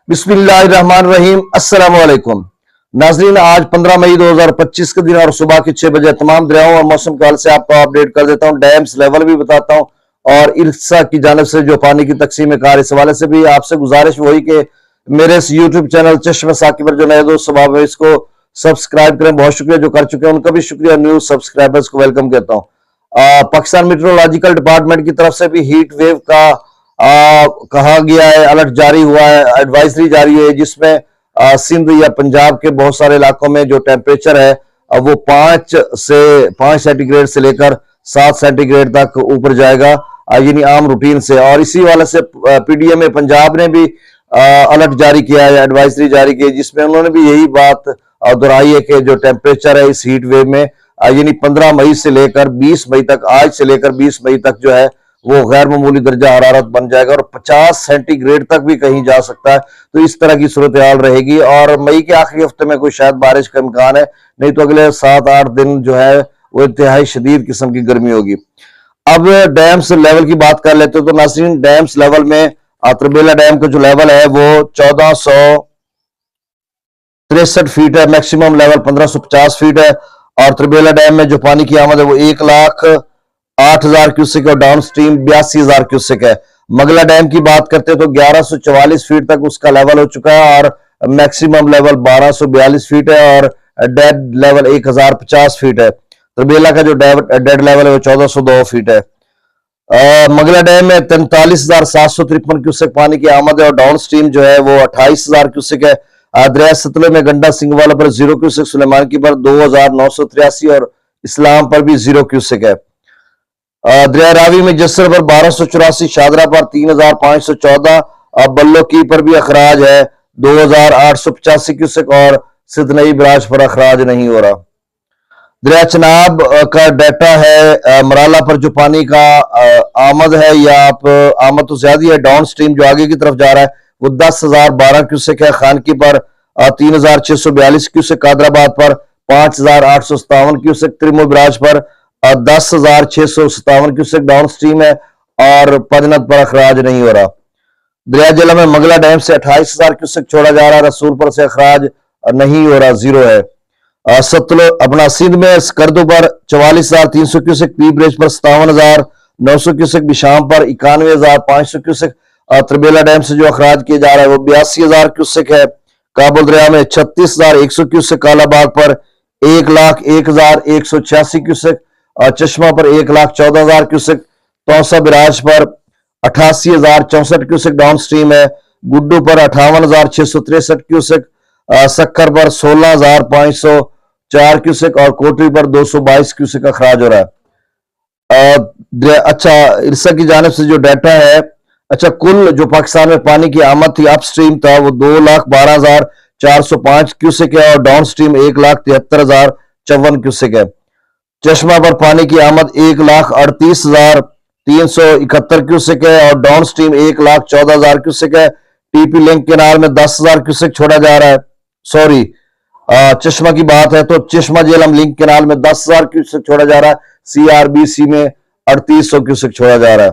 बिस्मिल्लाहिर्रहमानिर्रहीम। अस्सलाम वालेकुम नाजरीन, आज 15 मई 2025 के दिन और सुबह के 6 बजे तमाम दरियाओं और मौसम के हाल से आपको अपडेट कर देता हूं। डैम्स लेवल भी बताता हूं और इरसा की जानिब से जो पानी की तकसीम कार, इस हवाले से भी आपसे गुजारिश वही कि मेरे इस यूट्यूब चैनल चश्मे साकी पर जो नए दोस्त सुबह में इसको सब्सक्राइब करें। बहुत शुक्रिया जो कर चुके हैं, उनका भी शुक्रिया। न्यू सब्सक्राइबर्स को वेलकम कहता हूँ। पाकिस्तान मेट्रोलॉजिकल डिपार्टमेंट की तरफ से भी हीट वेव का कहा गया है, अलर्ट जारी हुआ है, एडवाइजरी जारी है, जिसमें सिंध या पंजाब के बहुत सारे इलाकों में जो टेम्परेचर है वो 5 सेंटीग्रेड से लेकर 7 सेंटीग्रेड तक ऊपर जाएगा, यानी आम रूटीन से। और इसी वाले से पीडीएम पंजाब ने भी अलर्ट जारी किया है, एडवाइजरी जारी की है, जिसमें उन्होंने भी यही बात दोहराई है कि जो टेम्परेचर है इस हीट वेव में, यानी 15 मई से लेकर 20 मई तक, आज से लेकर 20 मई तक जो है वो गैर मामूली दर्जा हरारत बन जाएगा और 50 सेंटीग्रेड तक भी कहीं जा सकता है। तो इस तरह की सूरत हाल रहेगी और मई के आखिरी हफ्ते में कोई शायद बारिश का इम्कान है, नहीं तो अगले 7-8 दिन जो है वो इंतहाई शदीद किस्म की गर्मी होगी। अब डैम्स लेवल की बात कर लेते हो तो नाज़रीन, डैम्स लेवल में तरबेला डैम का जो लेवल है वो 1463 फीट है, मैक्सिमम लेवल 1550 फीट है। और तरबेला डैम में जो पानी की आमद है वो 1,08,000 क्यूसेक और डाउन स्ट्रीम 82,000 क्यूसेक है। मगला डैम की बात करते हैं तो 1144 फीट तक उसका लेवल हो चुका है और मैक्सिमम लेवल 1242 फीट है और डेड लेवल 1050 फीट है। तरबेला का जो डेड लेवल है वो 1402 फीट है। मगला डैम में 43,753 क्यूसेक पानी की आमद है और डाउन स्ट्रीम जो है वो 28,000 क्यूसेक है। दरिया सतलुज में गंडा सिंगवाला पर 0 क्यूसेक, सुलेमान की पर 2,983 और इस्लाम पर भी 0 क्यूसेक है। दरिया रावी में जसर पर 1284, शादरा पर 3,514, बल्लो की पर भी अखराज है 2,885 क्यूसेक और सिदनई बराज पर अखराज नहीं हो रहा। दरिया चनाब का डाटा है, मराला पर जो पानी का आमद है या आप आमद तो ज्यादा है, डाउन स्ट्रीम जो आगे की तरफ जा रहा है वो 10,012 क्यूसेक है। खानकी पर 3,642 क्यूसेक, कादराबाद पर 5,857 क्यूसेक, त्रिमो बराज पर 10,657 क्यूसेक डाउन स्ट्रीम है और पजनत पर अखराज नहीं हो रहा। दरिया जिला में मंगला डैम से 28,000 क्यूसेक छोड़ा जा रहा है, रसूलपुर से अखराज नहीं हो रहा, 0 है। सतलुज अपना सिंध में स्कर्दो पर 44,300 क्यूसेक, पी ब्रिज पर 57,900 क्यूसेक, बिशाम पर 91,500 क्यूसेक। तरबेला डैम से जो अखराज किया जा रहा है वो 82,000 क्यूसेक है। काबुल दरिया में 36,100 क्यूसेक, कालाबाग पर 1,01,186 क्यूसेक, चश्मा पर 1,14,000 क्यूसेक, तौसा बिराज पर 88,064 क्यूसेक डाउन स्ट्रीम है। गुड्डू पर 58,663 क्यूसेक, सक्कर पर 16,504 क्यूसेक और कोटरी पर 222 क्यूसेक का खराज हो रहा है। अच्छा, इरसा की जानिब से जो डाटा है, अच्छा कुल जो पाकिस्तान में पानी की आमद थी अप स्ट्रीम था वो 2,12,405 क्यूसेक है और डाउन स्ट्रीम 1,73,054 क्यूसेक है। चश्मा पर पानी की आमद 1,38,371 क्यूसेक है और डाउन स्ट्रीम 1,14,000 क्यूसेक है। टीपी लिंक केनाल में 10,000 क्यूसेक छोड़ा जा रहा है। सॉरी, चश्मा की बात है तो चश्मा जेलम लिंक केनाल में 10,000 क्यूसेक छोड़ा जा रहा है। सीआरबीसी में 3,800 क्यूसेक छोड़ा जा रहा है।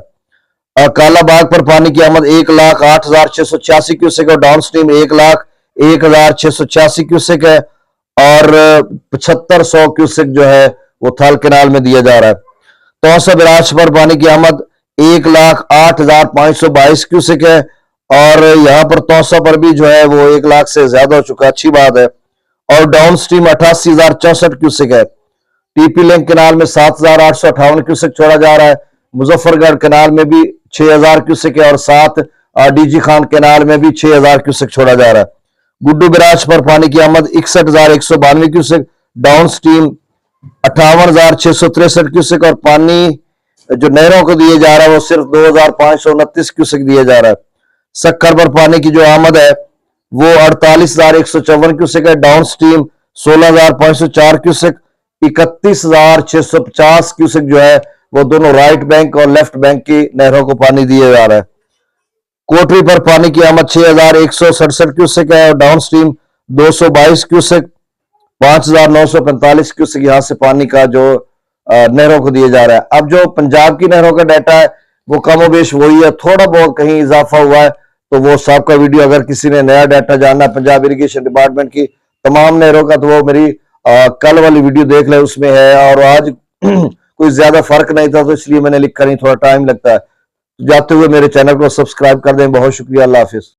कालाबाग पर पानी की आमद 1,08,686 क्यूसेक और डाउन स्ट्रीम 1,01,686 क्यूसेक है और 7,500 क्यूसेक जो है वो थल केनाल में दिया जा रहा है। तौसा बिराज पर पानी की आमद 1,08,522 क्यूसेक है और यहाँ पर तौसा पर भी जो है वो 1 लाख से ज्यादा हो चुका है, अच्छी बात है। और डाउन स्ट्रीम 88,064 क्यूसेक है। टीपी लिंक केनाल में 7,858 क्यूसेक छोड़ा जा रहा है। मुजफ्फरगढ़ केनाल में भी 6,000 क्यूसेक है और 7 डीजी खान केनाल में भी 6,000 क्यूसेक छोड़ा जा रहा है। गुड्डू बिराज पर पानी की आमद 61,192 क्यूसेक, डाउन स्ट्रीम 58,663 क्यूसेक और पानी जो नहरों को दिए जा रहा है वो सिर्फ 2,529 क्यूसेक दिया जा रहा है। सक्कर पर पानी की जो आमद है वो 48,154 क्यूसेक है, डाउन स्ट्रीम 16,504 क्यूसेक, 31,650 क्यूसेक जो है वो दोनों राइट बैंक और लेफ्ट बैंक की नहरों को पानी दिया जा रहा है। कोटरी पर पानी की आमद 6,167 क्यूसेक है और डाउन स्ट्रीम 222 क्यूसेक, 5,945 क्यूसेक यहां से पानी का जो नहरों को दिया जा रहा है। अब जो पंजाब की नहरों का डाटा है वो कमोबेश वही है, थोड़ा बहुत कहीं इजाफा हुआ है तो वो साहब का वीडियो, अगर किसी ने नया डाटा जानना है पंजाब इरिगेशन डिपार्टमेंट की तमाम नहरों का, तो वो मेरी कल वाली वीडियो देख ले, उसमें है। और आज कोई ज्यादा फर्क नहीं था, तो इसलिए मैंने लिखा नहीं, थोड़ा टाइम लगता है। जाते हुए मेरे चैनल को सब्सक्राइब कर दें। बहुत शुक्रिया, अल्लाह हाफिज।